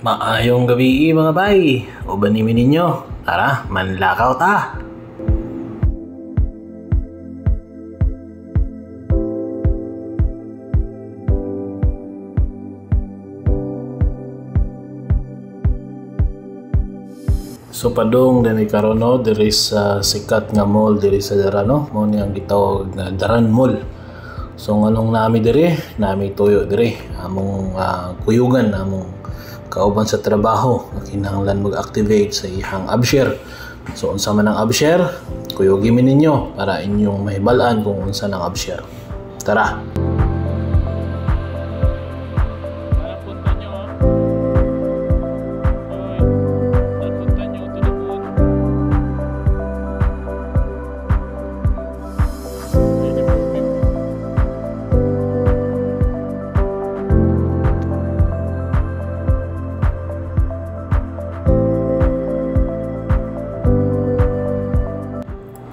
Maayong gabi mga bay, uban nimin ninyo, tara manlakaw ta. So padong dani karon no, diri sa sikat nga mall diri sa Darano, mo ni ang gitawag nga Daran Mall. So nganong nami diri, nami tuyo diri, among kuyugan among kauban sa trabaho na kinahanglan mag-activate sa ihang ABSHER. So unsa man ang ABSHER, kuyugi mi ninyo para inyong mahibalaan kung unsa nang ABSHER. Tara.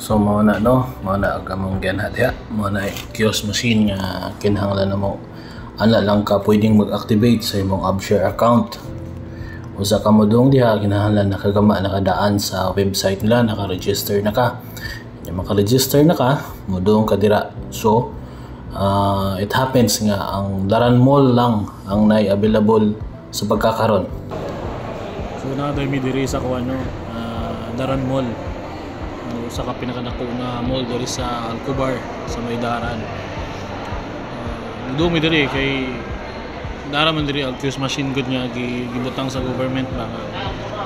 So mao na no, mao na ang among gianhat diha. Mao na kiosk machine nga kinahanglan namo ana lang ka pwedeng mag-activate sa imong ABSHER account. Usa ka mo dong diha kinahanglan nakagama nakadaan sa website nila, naka-register na ka. Yung maka-register na ka, mo dong ka dira. So it happens nga ang Daran Mall lang ang nay available sa pagkakaron. So na mi diri sa kuano Daran Mall. Sa pinakanako nga mall diri sa Alcobar sa Maydaran. Dumi diri kay dara man diri ang kiosk machine gud nga gibutang sa government ba nga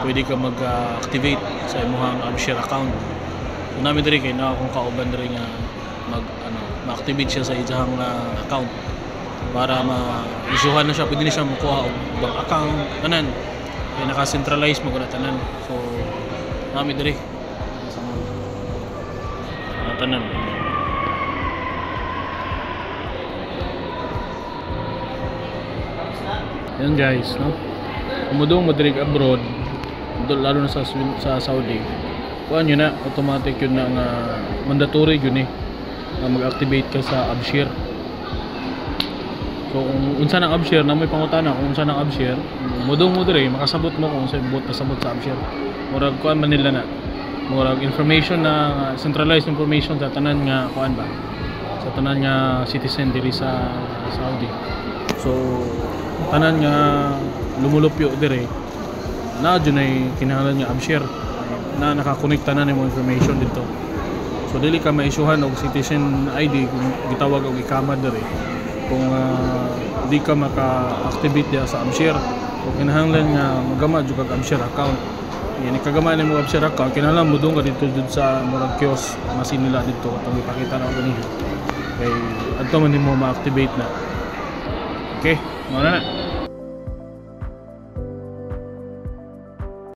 pwede ka mag-activate sa imong ABSHER account. Nami diri kay na akong kauban diri nga ma-activate siya sa iyang account para ma-isuhan na siya, pwede na siya makuha og bank account kanan kay naka-centralize mo gud tanan. So nami diri tanan. Yan guys, no? Kumudong madrig abroad, lalo na sa Saudi. Kuan yun na, automatic yun na nga mandatory yun na mag-activate ka sa ABSHER. So kung unsa nang ABSHER, na may pangutana kung unsa nang ABSHER, mudong mo diri makasabot mo kung unsa ibot kasabot sa ABSHER. Murag kuan man nila na murag information na centralized information sa tanan nga kuan ba sa tanan nga citizen diri sa Saudi. So tanan nga lumulupyo diri na jud ay kinahanglan nga ABSHER na nakakonekta na nimo information dito. So dili ka ma-issuehan og citizen ID kung gitawag og ikama diri kung di ka maka-activate dia sa ABSHER o kinahanglan nga magama jud kag ABSHER account. Yan ikagama ni mo ABSHER account, kinahanglan mo doon ka dito sa murag kiosk machine nila dito itong ipakita na ako niyo kay adto man nimo ma-activate na. Okay, muna na.